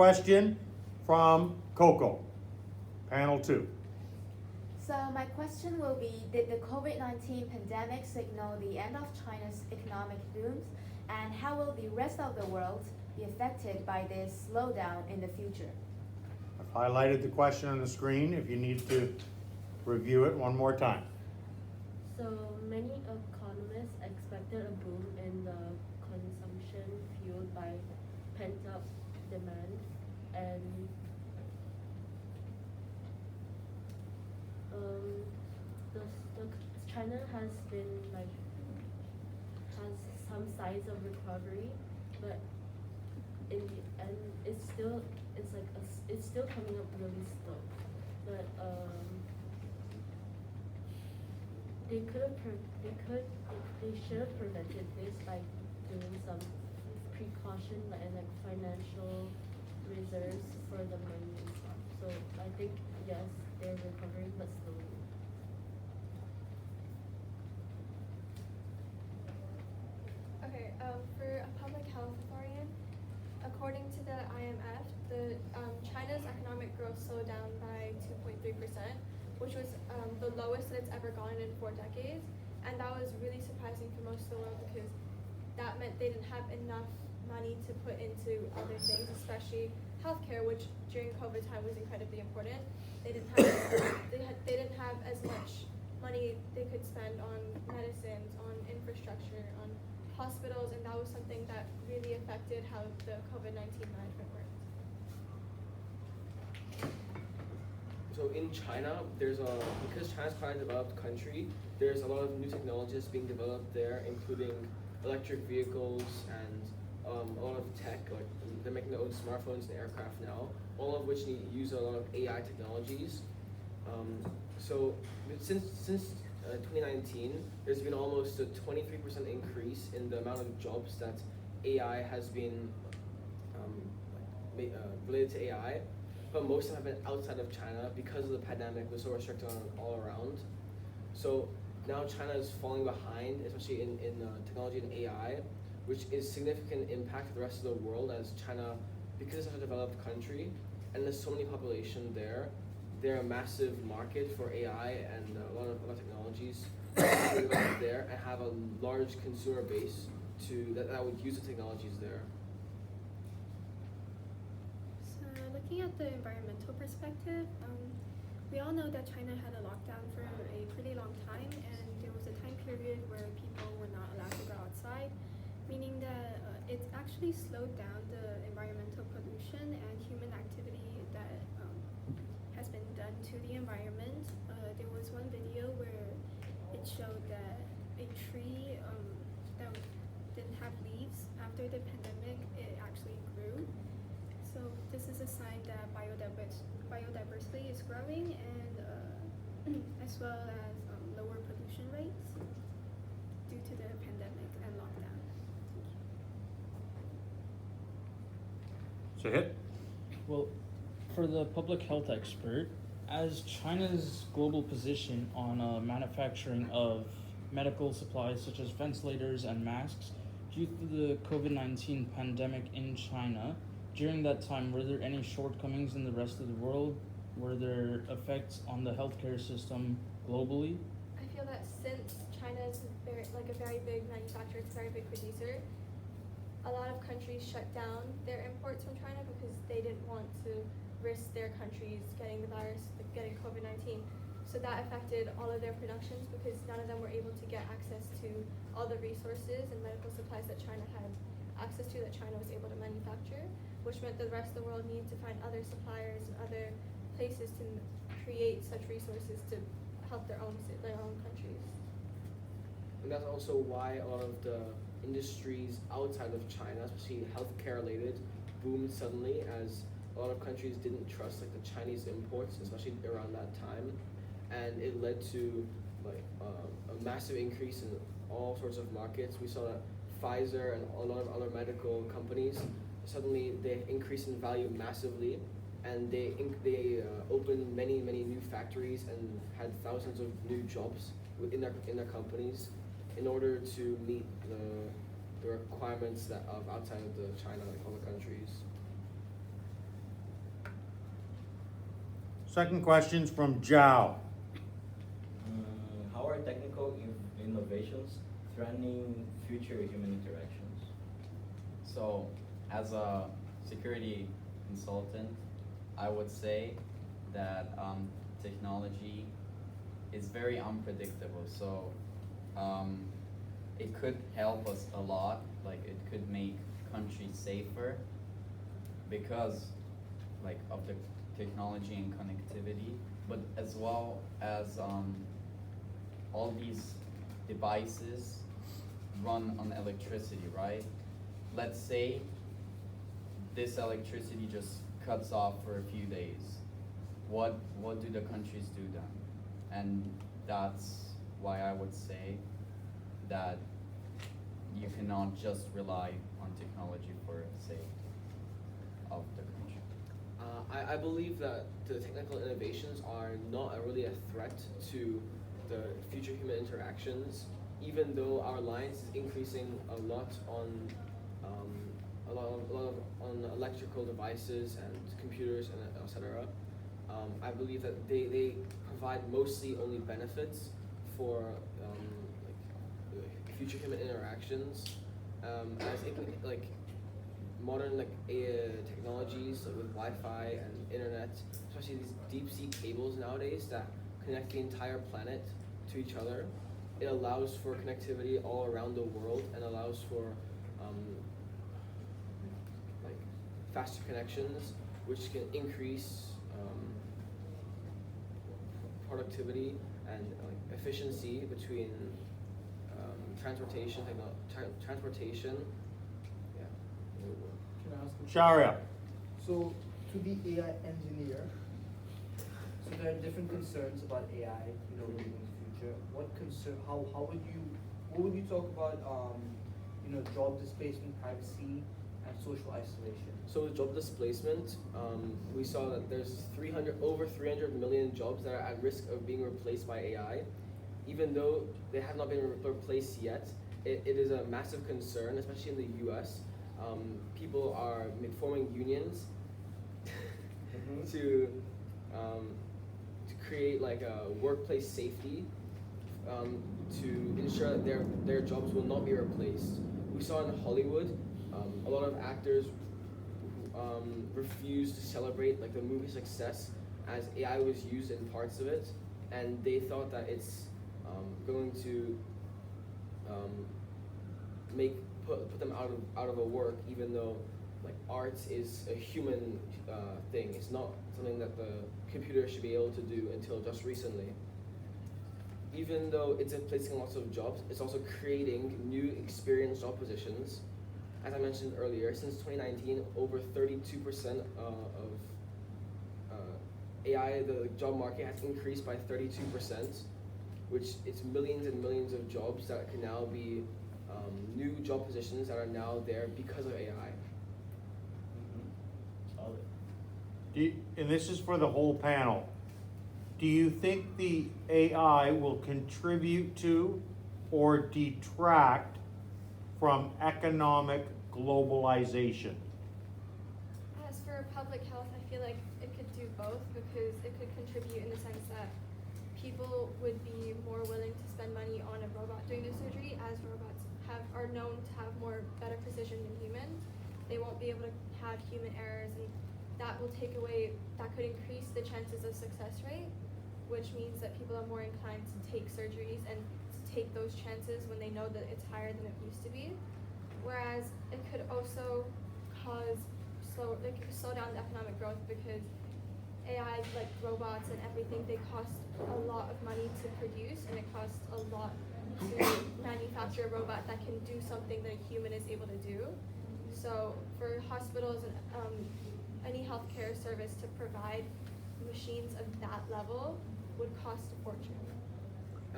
Question from Coco, panel 2. So my question will be, did the COVID-19 pandemic signal the end of China's economic booms? And how will the rest of the world be affected by this slowdown in the future? I've highlighted the question on the screen if you need to review it one more time. So many economists expected a boom in the consumption fueled by pent-up demand, and the China has some signs of recovery, but in the end, it's still coming up really slow. But they should have prevented this by doing some precaution and like financial reserves for the money and stuff. So I think yes, they're recovering, but slowly. Okay, for a public health historian, according to the IMF, China's economic growth slowed down by 2.3%, which was the lowest that it's ever gone in 4 decades. And that was really surprising for most of the world because that meant they didn't have enough money to put into other things, especially healthcare, which during COVID time was incredibly important. They didn't have as much money they could spend on medicines, on infrastructure, on hospitals, and that was something that really affected how the COVID-19 management worked. So in China, because China's quite a developed country, there's a lot of new technologies being developed there, including electric vehicles and a lot of tech, like they're making their own smartphones and aircraft now, all of which use a lot of AI technologies. So since 2019, there's been almost a 23% increase in the amount of jobs that AI has been related to AI, but most of them have been outside of China because of the pandemic was so restricted on all around. So now China is falling behind, especially in technology and AI, which is significant impact to the rest of the world as China, because it's such a developed country and there's so many population there, they're a massive market for AI and a lot of technologies there and have a large consumer base that would use the technologies there. So looking at the environmental perspective, we all know that China had a lockdown for a pretty long time, and there was a time period where people were not allowed to go outside, meaning that it actually slowed down the environmental pollution and human activity that has been done to the environment. There was one video where it showed that a tree that didn't have leaves after the pandemic, it actually grew. So this is a sign that biodiversity is growing, and as well as lower pollution rates due to the pandemic and lockdown. Sahit? Well, for the public health expert, as China's global position on manufacturing of medical supplies such as ventilators and masks due to the COVID-19 pandemic in China, during that time, were there any shortcomings in the rest of the world? Were there effects on the healthcare system globally? I feel that since China is a very big manufacturer, it's a very big producer, a lot of countries shut down their imports from China because they didn't want to risk their countries getting the virus, getting COVID-19. So that affected all of their productions because none of them were able to get access to all the resources and medical supplies that China had access to, that China was able to manufacture, which meant that the rest of the world needed to find other suppliers and other places to create such resources to help their own countries. And that's also why a lot of the industries outside of China, especially healthcare related, boomed suddenly as a lot of countries didn't trust like the Chinese imports, especially around that time, and it led to a massive increase in all sorts of markets. We saw that Pfizer and a lot of other medical companies suddenly they increased in value massively, and they opened many new factories and had thousands of new jobs in their companies in order to meet the requirements of outside of China, like other countries. Second question's from Zhao. How are technical innovations threatening future human interactions? So, as a security consultant, I would say that technology is very unpredictable. So, it could help us a lot. Like, it could make countries safer because, like, of the technology and connectivity, but as well as all these devices run on electricity, right? Let's say this electricity just cuts off for a few days. What do the countries do then? And that's why I would say that you cannot just rely on technology for sake of the country. I believe that the technical innovations are not really a threat to the future human interactions, even though our reliance is increasing a lot on on electrical devices and computers and etc. I believe that they provide mostly only benefits for future human interactions, as it can, like modern technologies like with Wi-Fi and internet, especially these deep sea cables nowadays that connect the entire planet to each other. It allows for connectivity all around the world and allows for like faster connections, which can increase productivity and efficiency between transportation. Transportation. Yeah. Can I ask a Sharia. So, to the AI engineer, so there are different concerns about AI, in the future. What would you talk about, job displacement, privacy, and social isolation? So with job displacement, we saw that there's over 300 million jobs that are at risk of being replaced by AI. Even though they have not been replaced yet, it is a massive concern, especially in the US. People are forming unions to create like a workplace safety to ensure that their jobs will not be replaced. We saw in Hollywood a lot of actors refused to celebrate like the movie success as AI was used in parts of it, and they thought that it's going to put them out of a work, even though like art is a human thing. It's not something that the computer should be able to do until just recently. Even though it's replacing lots of jobs, it's also creating new experienced job positions. As I mentioned earlier, since 2019, over 32% of AI, the job market has increased by 32%, which it's millions and millions of jobs that can now be new job positions that are now there because of AI. Solid. And this is for the whole panel. Do you think the AI will contribute to or detract from economic globalization? As for public health, I feel like it could do both because it could contribute in the sense that people would be more willing to spend money on a robot doing the surgery, as robots are known to have better precision than humans. They won't be able to have human errors, and that could increase the chances of success rate, which means that people are more inclined to take surgeries and to take those chances when they know that it's higher than it used to be. Whereas it could also slow down the economic growth because AI, like robots and everything, they cost a lot of money to produce, and it costs a lot to manufacture a robot that can do something that a human is able to do. So for hospitals and any healthcare service to provide machines of that level would cost a fortune.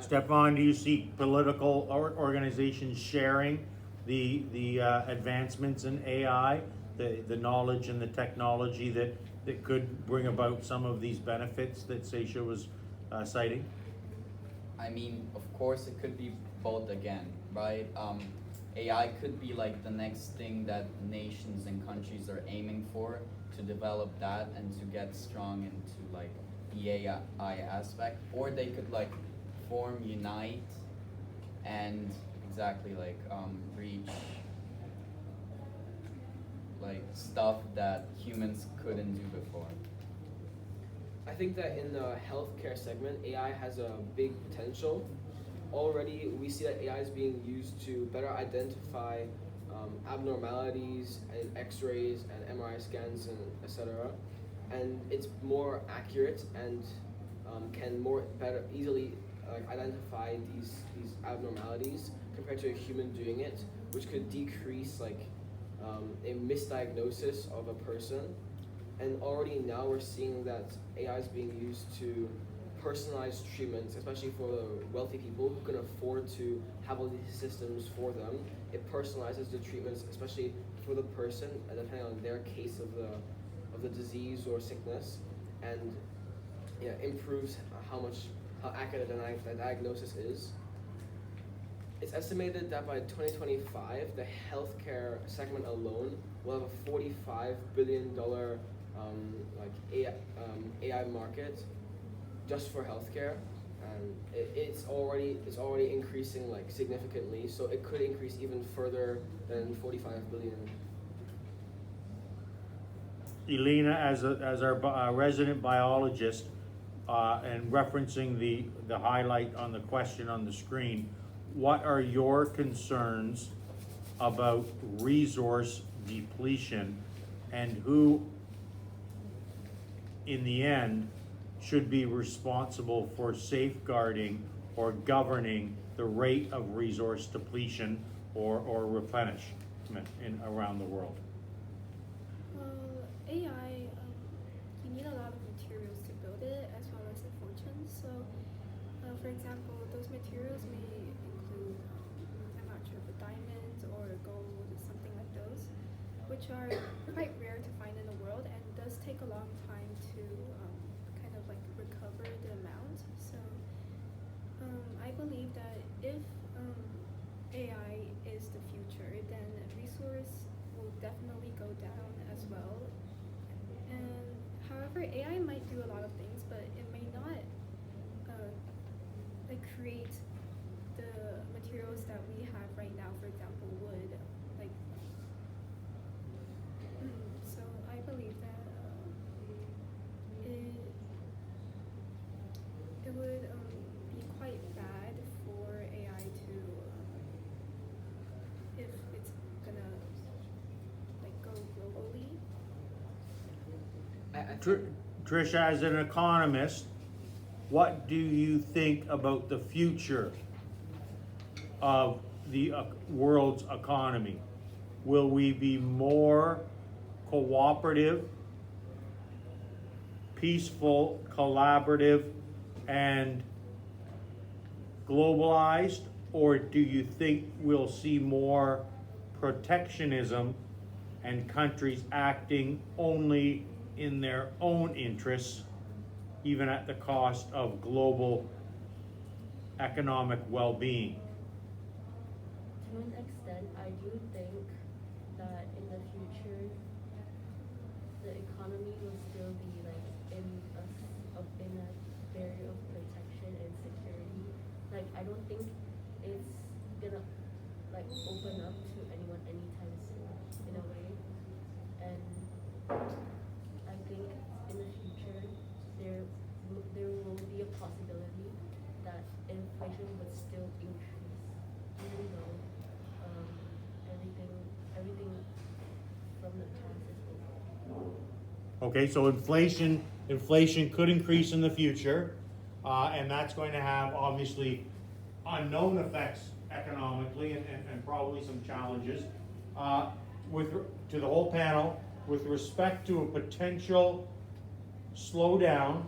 Stefan, do you see political organizations sharing the advancements in AI, the knowledge and the technology that could bring about some of these benefits that Seisha was citing? I mean, of course, it could be both again, right? AI could be like the next thing that nations and countries are aiming for, to develop that and to get strong into like the AI aspect, or they could like unite, and exactly like reach like stuff that humans couldn't do before. I think that in the healthcare segment, AI has a big potential. Already, we see that AI is being used to better identify abnormalities in X-rays and MRI scans and etc. And it's more accurate and can more better easily identify these abnormalities compared to a human doing it, which could decrease a misdiagnosis of a person. And already now we're seeing that AI is being used to personalize treatments, especially for the wealthy people who can afford to have all these systems for them. It personalizes the treatments, especially for the person, depending on their case of the disease or sickness, and improves how accurate the diagnosis is. It's estimated that by 2025, the healthcare segment alone will have a $45 billion AI market just for healthcare, and it's already increasing significantly. So it could increase even further than 45 billion. Elena, as our resident biologist, and referencing the highlight on the question on the screen, what are your concerns about resource depletion, and who, in the end, should be responsible for safeguarding or governing the rate of resource depletion or replenishment around the world? Well, AI, you need a lot of materials to build it as well as a fortune. So, for example, those materials may include, I'm not sure, but diamonds or gold or something like those, which are quite rare to find in the world and does take a long time to recover the amount. So I believe that if AI is the future, then resource will definitely go down as well. And however, AI might do a lot of things, but it may not create the materials that we have right now. For example, wood. So I believe that it would be quite bad for AI to if it's gonna go globally. Trish, as an economist, what do you think about the future of the world's economy? Will we be more cooperative, peaceful, collaborative, and globalized, or do you think we'll see more protectionism and countries acting only in their own interests, even at the cost of global economic well-being? To an extent, I do think that in the future, the economy will still be in a barrier of protection and security. I don't think it's gonna open up to anyone anytime soon, in a way. And I think in the future there will be a possibility that inflation would still increase, even though everything from the past is over. Okay, so inflation could increase in the future, and that's going to have obviously unknown effects economically and probably some challenges. To the whole panel, with respect to a potential slowdown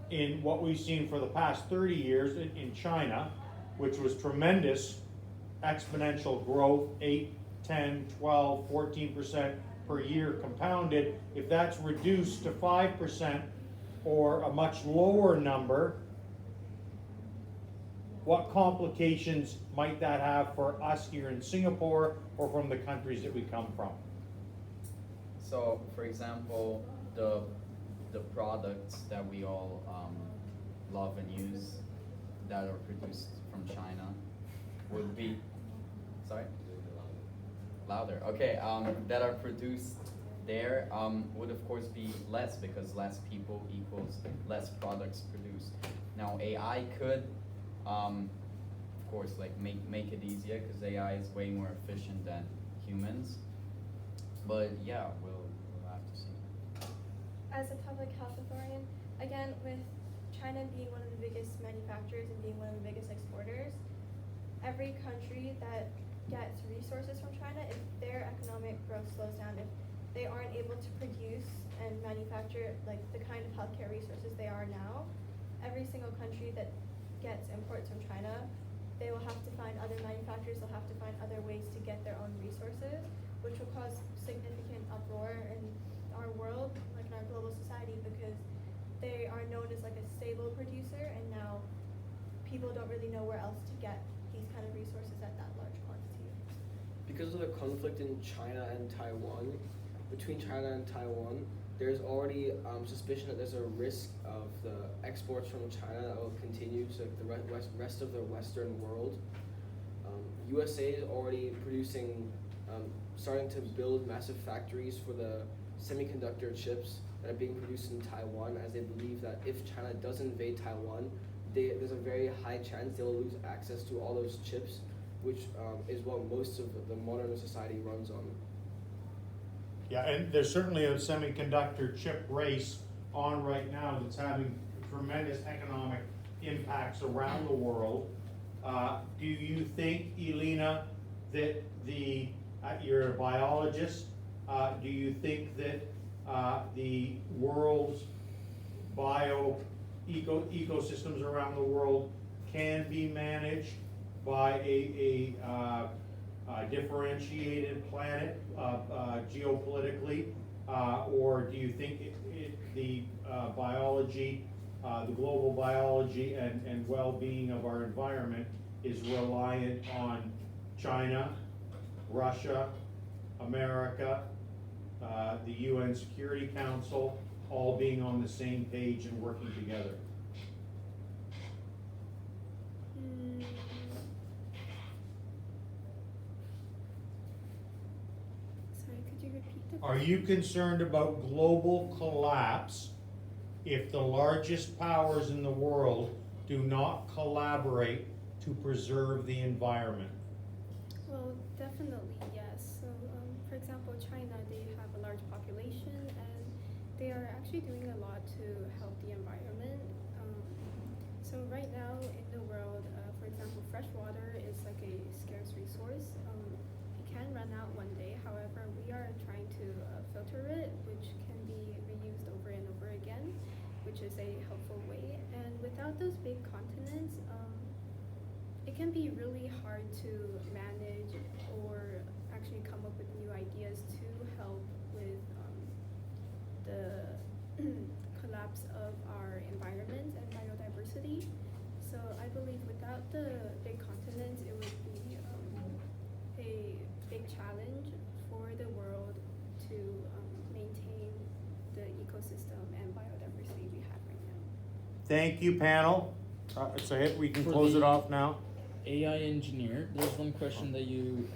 in what we've seen for the past 30 years in China, which was tremendous exponential growth, 8, 10, 12, 14% per year compounded, if that's reduced to 5% or a much lower number, what complications might that have for us here in Singapore or from the countries that we come from? So, for example, the the products that we all love and use that are produced from China would be, sorry? Louder. Okay, that are produced there would of course be less, because less people equals less products produced. Now AI could, of course, like make it easier, because AI is way more efficient than humans. But yeah, we'll have to see. As a public health authority, again, with China being one of the biggest manufacturers and being one of the biggest exporters, every country that gets resources from China, if their economic growth slows down, if they aren't able to produce and manufacture like the kind of healthcare resources they are now, every single country that gets imports from China, they will have to find other manufacturers, they'll have to find other ways to get their own resources, which will cause significant uproar in our world, like in our global society, because they are known as like a stable producer, and now people don't really know where else to get these kind of resources at that large quantity. Because of the conflict in China and Taiwan, between China and Taiwan, there's already suspicion that there's a risk of the exports from China that will continue to the rest of the Western world. USA is already producing, starting to build massive factories for the semiconductor chips that are being produced in Taiwan, as they believe that if China does invade Taiwan, there's a very high chance they will lose access to all those chips, which is what most of the modern society runs on. Yeah, and there's certainly a semiconductor chip race on right now that's having tremendous economic impacts around the world. Do you think, Elena, that you're a biologist, do you think that the world's ecosystems around the world can be managed by a differentiated planet geopolitically, or do you think the biology, the global biology and well-being of our environment is reliant on China, Russia, America, the UN Security Council, all being on the same page and working together? Sorry, could you repeat the Are question? you concerned about global collapse if the largest powers in the world do not collaborate to preserve the environment? Well, definitely, yes. So, for example, China, they have a large population and they are actually doing a lot to help the environment. So right now in the world, for example, fresh water is like a scarce resource. It can run out one day. However, we are trying to filter it, which can be reused over and over again, which is a helpful way. And without those big continents, it can be really hard to manage or actually come up with new ideas to help with the collapse of our environment and biodiversity. So I believe without the big continents, it would be a big challenge for the world to maintain the ecosystem and biodiversity we have right now. Thank you, panel. Say it, we can For close it the- off now. AI engineer, there's one question that you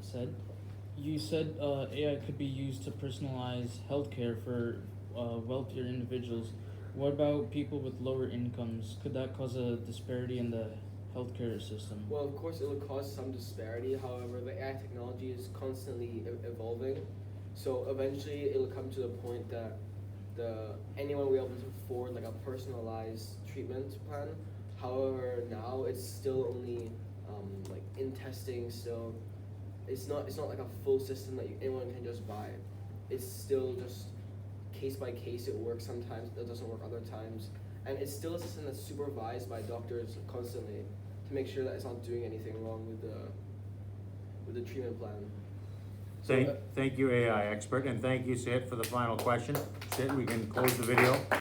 said. You said AI could be used to personalize healthcare for wealthier individuals. What about people with lower incomes? Could that cause a disparity in the healthcare system? Well, of course, it will cause some disparity. However, the AI technology is constantly evolving. So eventually, it will come to the point that anyone will be able to afford like a personalized treatment plan. However, now it's still only like in testing. Still, it's not like a full system that anyone can just buy. It's still just case by case. It works sometimes. It doesn't work other times. And it's still a system that's supervised by doctors constantly to make sure that it's not doing anything wrong with the treatment plan. Thank you, AI expert, and thank you, Sid, for the final question. Sid, we can close the video.